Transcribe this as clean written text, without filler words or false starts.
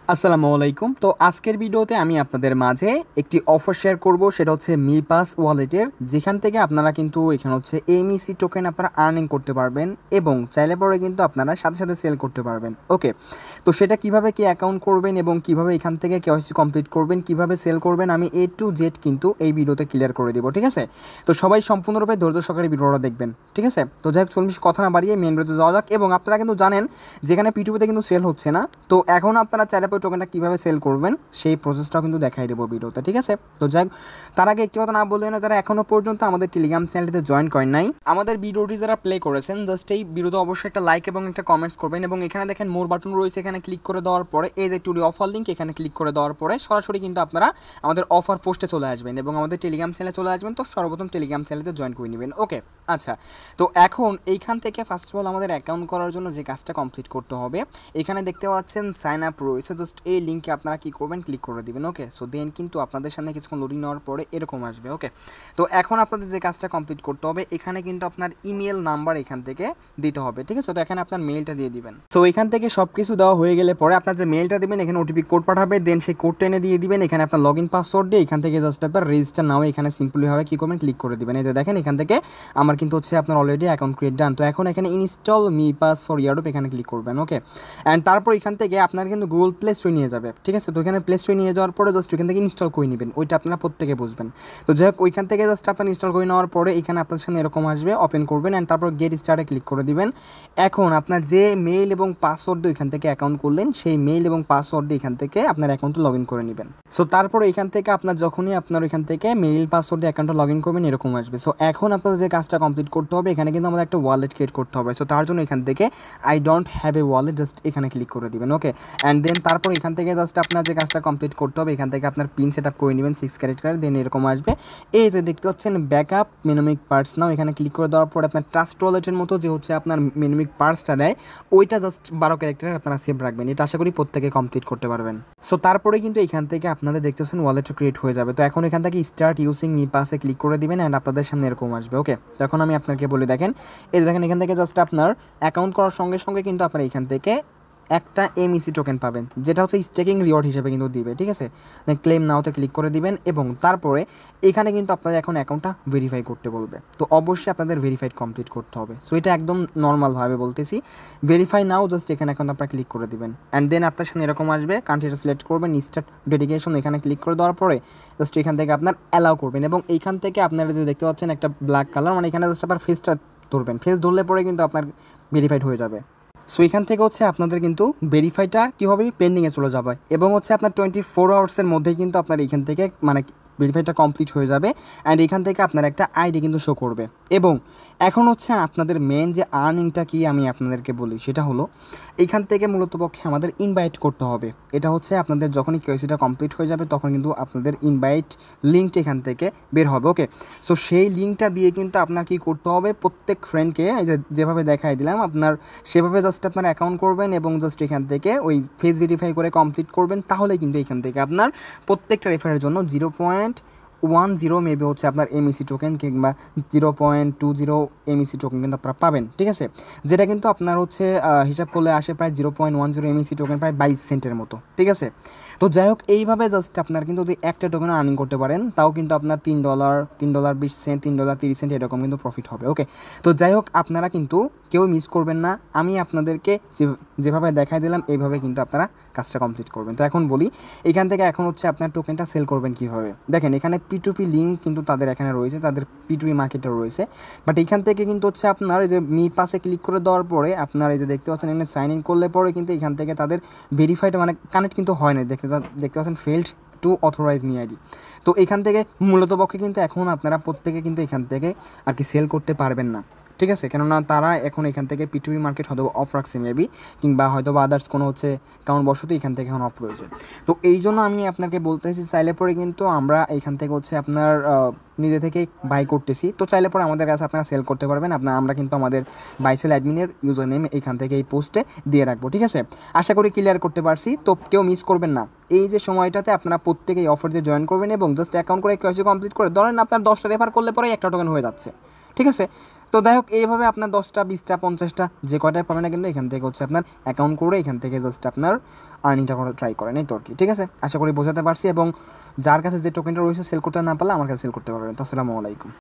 আসসালামু আলাইকুম। তো আজকের ভিডিওতে আমি আপনাদের মাঝে একটি অফার শেয়ার করব, সেটা হচ্ছে মি পাস ওয়ালেটের, যেখান থেকে আপনারা কিন্তু এখানে হচ্ছে এমইসি টোকেন আপনারা আর্নিং করতে পারবেন এবং চাইলে পরে কিন্তু আপনারা সাথে সাথে সেল করতে পারবেন। ওকে, তো সেটা কিভাবে কি অ্যাকাউন্ট করবেন এবং কিভাবে এখান থেকে কেওয়াইসি কমপ্লিট করবেন, কিভাবে সেল করবেন, আমি এ টু জেড কিন্তু এই ভিডিওতে ক্লিয়ার করে দেবো। ঠিক আছে, তো সবাই সম্পূর্ণরূপে ধৈর্য সহকারে ভিডিওটা দেখবেন। ঠিক আছে, তো যাই হোক, চল্লিশ কথা না বাড়িয়ে মেন ভিডিওতে যাওয়া যাক। এবং আপনারা কিন্তু জানেন যেখানে পিটুপিতে কিন্তু সেল হচ্ছে না, তো এখন আপনারা চাইলে পরে টোকেনটা কীভাবে সেল করবেন সেই প্রসেসটাও কিন্তু দেখাই দেবো ভিডিওতে। ঠিক আছে, তো যাই হোক, তার আগে একটি কথা না বললে না, যারা এখনও পর্যন্ত আমাদের টেলিগ্রাম চ্যানেলটিতে জয়েন করেন নাই, আমাদের ভিডিওটি যারা প্লে করেছেন, জাস্ট এই ভিডিওতে অবশ্যই একটা লাইক এবং একটা কমেন্টস করবেন। এবং এখানে দেখেন মোর বাটন রয়েছে, এখানে ক্লিক করে দেওয়ার পরে এই যে টুডে অফার লিঙ্ক, এখানে ক্লিক করে দেওয়ার পরে সরাসরি কিন্তু আপনারা আমাদের অফার পোস্টে চলে আসবেন এবং আমাদের টেলিগ্রাম চ্যানেলে চলে আসবেন। তো সর্বপ্রথম টেলিগ্রাম চ্যানেলতে জয়েন করে নেবেন। ওকে, আচ্ছা, তো এখন এইখান থেকে ফার্স্ট অফ অল আমাদের অ্যাকাউন্ট করার জন্য যে কাজটা কমপ্লিট করতে হবে, এখানে দেখতে পাচ্ছেন সাইন আপ রয়েছে, জাস্ট এই লিঙ্কে আপনারা কী করবেন, ক্লিক করে দিবেন। ওকে, সো দেন কিন্তু আপনাদের সামনে কিছুক্ষণ লোডিং নেওয়ার পরে এরকম আসবে। ওকে, তো এখন আপনাদের যে কাজটা কমপ্লিট করতে হবে, এখানে কিন্তু আপনার ইমেল নাম্বার এখান থেকে দিতে হবে। ঠিক আছে, তো এখানে আপনার মেলটা দিয়ে দিবেন। সো এখান থেকে সব কিছু দেওয়া হয়ে গেলে পরে আপনার যে মেলটা দেবেন, এখানে ওটিপি কোড পাঠাবে, দেন সেই কোডটা এনে দিয়ে দিবেন। এখানে আপনার লগ ইন পাসওয়ার্ড দিয়ে এখান থেকে জাস্ট একবার রেজিস্টার নাও এখানে সিম্পলিভাবে কী করবেন, ক্লিক করে দিবেন। এই যে দেখেন এখান থেকে আমার কিন্তু হচ্ছে আপনার অলরেডি অ্যাকাউন্ট ক্রিয়েট ডান। তো এখন এখানে ইনস্টল মি পাস ফর ইয়ারডোপ এখানে ক্লিক করবেন। ওকে, অ্যান্ড তারপর এখান থেকে আপনার কিন্তু গুগল প্লে স্টোরে নিয়ে যাবে। ঠিক আছে, তো এখানে প্লে স্টোরে নিয়ে যাওয়ার পরে জাস্ট ওইখান থেকে ইনস্টল করে নেবেন, ওইটা আপনারা প্রত্যেকে বুঝবেন। তো যাই হোক, ওইখান থেকে জাস্ট আপনার ইনস্টল করে নেওয়ার পরে এখানে আপনার সামনে এরকম আসবে, ওপেন করবেন অ্যান্ড তারপর গেট স্টার্টে ক্লিক করে দিবেন। এখন আপনার যে মেইল এবং পাসওয়ার্ড দিয়ে এখান থেকে অ্যাকাউন্ট করলেন, সেই মেইল এবং পাসওয়ার্ড দিয়ে এখান থেকে আপনার অ্যাকাউন্টে লগ ইন করে নেবেন। সো তারপরে এখান থেকে আপনার যখনই আপনার এখান থেকে মেইল পাসওয়ার্ড দিয়ে অ্যাকাউন্টে লগ ইন করবেন, এরকম আসবে। সো এখন আপনাদের যে কাজটা কমপ্লিট করতে হবে, এখানে কিন্তু আমাদের একটা ওয়ালেট ক্রিয়েট করতে হবে। সো তার জন্য এখান থেকে I don't have a wallet just এখানে ক্লিক করে দিবেন। ওকে, অ্যান্ড দেন তারপর এখান থেকে জাস্ট আপনার যে কাজটা কমপ্লিট করতে হবে, এখান থেকে আপনার পিন সেট আপ করে নেবেন 6 ক্যারেক্টার, দেন এরকম আসবে। এই যে দেখতে পাচ্ছেন ব্যাকআপ মেনোমিক পার্টস নাও, এখানে ক্লিক করে দেওয়ার পর আপনার ট্রাস্ট ওয়ালেটের মতো যে হচ্ছে আপনার মেনোমিক পার্টসটা দেয়, ওইটা জাস্ট 12 ক্যারেক্টারের আপনারা সেভ রাখবেন। এটা আশা করি প্রত্যেকে কমপ্লিট করতে পারবেন। সো তারপরে কিন্তু এখান থেকে আপনাদের দেখতে পাচ্ছেন ওয়ালেটটা ক্রিয়েট হয়ে যাবে। তো এখন এখান থেকে স্টার্ট ইউজিং মি পাসে ক্লিক করে দিবেন অ্যান্ড আপনাদের সামনে এরকম আসবে। ওকে, তো এখন আমি আপনাকে বলে দেখেন, এই দেখেন এখান থেকে জাস্ট আপনার অ্যাকাউন্ট করার সঙ্গে সঙ্গে কিন্তু আপনার এখান থেকে একটা এমইসি টোকেন পাবেন, যেটা হচ্ছে স্টেকিং রিওয়ার্ড হিসেবে কিন্তু দিবে। ঠিক আছে, ক্লেম নাওতে ক্লিক করে দিবেন এবং তারপরে এখানে কিন্তু আপনাদের এখন অ্যাকাউন্টটা ভেরিফাই করতে বলবে। তো অবশ্যই আপনাদের ভেরিফাইড কমপ্লিট করতে হবে। সো এটা একদম নর্মালভাবে বলতেছি, ভেরিফাই নাও, জাস্ট এখানে এখন আপনারা ক্লিক করে দিবেন অ্যান্ড দেন আপনার সামনে এরকম আসবে, কান্ট্রিটা সিলেক্ট করবেন, স্টার্ট ডেডিকেশন এখানে ক্লিক করে দেওয়ার পরে জাস্ট এখান থেকে আপনার অ্যালাউ করবেন এবং এইখান থেকে আপনারা যে দেখতে পাচ্ছেন একটা ব্ল্যাক কালার, মানে এখানে জাস্ট আপনার ফেসটা ধরবেন, ফেস ধরলে পরে কিন্তু আপনার ভেরিফাইড হয়ে যাবে। সো এখান থেকে হচ্ছে আপনাদের কিন্তু ভেরিফাইটা কী হবে, পেন্ডিংয়ে চলে যাবে এবং হচ্ছে আপনার 24 আওয়ার্সের মধ্যেই কিন্তু আপনার এখান থেকে মানে ভেরিফাইটা কমপ্লিট হয়ে যাবে অ্যান্ড এখান থেকে আপনার একটা আইডি কিন্তু শো করবে। এবং এখন হচ্ছে আপনাদের মেন যে আর্নিংটা কি আমি আপনাদেরকে বলি, সেটা হলো এইখান থেকে মূলত পক্ষে আমাদের ইনভাইট করতে হবে। এটা হচ্ছে আপনাদের যখনই কেওয়াইসিটা কমপ্লিট হয়ে যাবে, তখন কিন্তু আপনাদের ইনভাইট লিঙ্কটা এখান থেকে বের হবে। ওকে, সো সেই লিঙ্কটা দিয়ে কিন্তু আপনার কী করতে হবে, প্রত্যেক ফ্রেন্ডকে এই যে যেভাবে দেখাই দিলাম আপনার সেভাবে জাস্ট আপনার অ্যাকাউন্ট করবেন এবং জাস্ট এখান থেকে ওই ফেস ভেরিফাই করে কমপ্লিট করবেন। তাহলে কিন্তু এখান থেকে আপনার প্রত্যেকটা রেফারের জন্য 0.10 মেবি হচ্ছে আপনার এমইসি টোকেন কিংবা 0.20 এমইসি টোকেন কিন্তু আপনারা পাবেন। ঠিক আছে, যেটা কিন্তু আপনার হচ্ছে হিসাব করলে আসে প্রায় 0.10 এমইসি টোকেন, প্রায় 22 সেন্টের মতো। ঠিক আছে, তো যাই হোক, এইভাবে জাস্ট আপনার কিন্তু যদি একটা টোকেন আর্নিং করতে পারেন, তাও কিন্তু আপনার $3, $3.20, $3.30 এরকম কিন্তু প্রফিট হবে। ওকে, তো যাই হোক, আপনারা কিন্তু কেউ মিস করবেন না, আমি আপনাদেরকে যেভাবে দেখাই দিলাম এইভাবে কিন্তু আপনারা কাজটা কমপ্লিট করবেন। তো এখন বলি এখান থেকে এখন হচ্ছে আপনার টোকেনটা সেল করবেন কীভাবে। দেখেন এখানে P2P লিঙ্ক কিন্তু তাদের এখানে রয়েছে, তাদের P2P মার্কেটে রয়েছে, বাট এখান থেকে কিন্তু হচ্ছে আপনার এই যে মি পাসে ক্লিক করে দেওয়ার পরে আপনার এই যে দেখতে পাচ্ছেন এখানে সাইন ইন করলে পরে কিন্তু এখান থেকে তাদের ভেরিফাইড মানে কানেক্ট কিন্তু হয় না, দেখতে পাচ্ছেন failed to authorise me ID. তো এখান থেকে মূলত পক্ষে কিন্তু এখন আপনারা প্রত্যেকে কিন্তু এখান থেকে আর কি সেল করতে পারবেন না। ঠিক আছে, কেননা তারা এখন এখান থেকে P2P মার্কেট হয়তো অফ রাখছে মেবি, কিংবা হয়তো বা আদার্স কোনো হচ্ছে কারণ বশতই এখান থেকে এখন অফ রয়েছে। তো এই জন্য আমি আপনাকে বলতেছি, চাইলে পরে কিন্তু আমরা এখান থেকে হচ্ছে আপনার নিজে থেকেই বাই করতেছি। তো চাইলে পরে আমাদের কাছে আপনারা সেল করতে পারবেন। আমরা কিন্তু আমাদের বাইসেল অ্যাডমিনের ইউজার নেম এখান থেকে এই পোস্টে দিয়ে রাখবো। ঠিক আছে, আশা করি ক্লিয়ার করতে পারছি। তো কেউ মিস করবেন না, এই যে সময়টাতে আপনারা প্রত্যেকেই অফার দিয়ে জয়েন করবেন এবং জাস্ট অ্যাকাউন্ট করে কেওয়াইসি কমপ্লিট করে ধরেন আপনার 10টা রেফার করলে পরে একটা টোকেন হয়ে যাচ্ছে। ঠিক আছে, তো যাই হোক, এইভাবে আপনার 10টা 20টা 50টা যে কয়টাই পাবেন না কিন্তু এখান থেকে হচ্ছে আপনার অ্যাকাউন্ট করে এখান থেকে জাস্ট আপনার আর্নিংটা করা ট্রাই করেন, এই তো আর কি। ঠিক আছে, আশা করি বোঝাতে পারছি। এবং যার কাছে যে টোকেনটা রয়েছে সেল করতে না পারলে আমার কাছে সেল করতে পারবেন। তো আসসালামু আলাইকুম।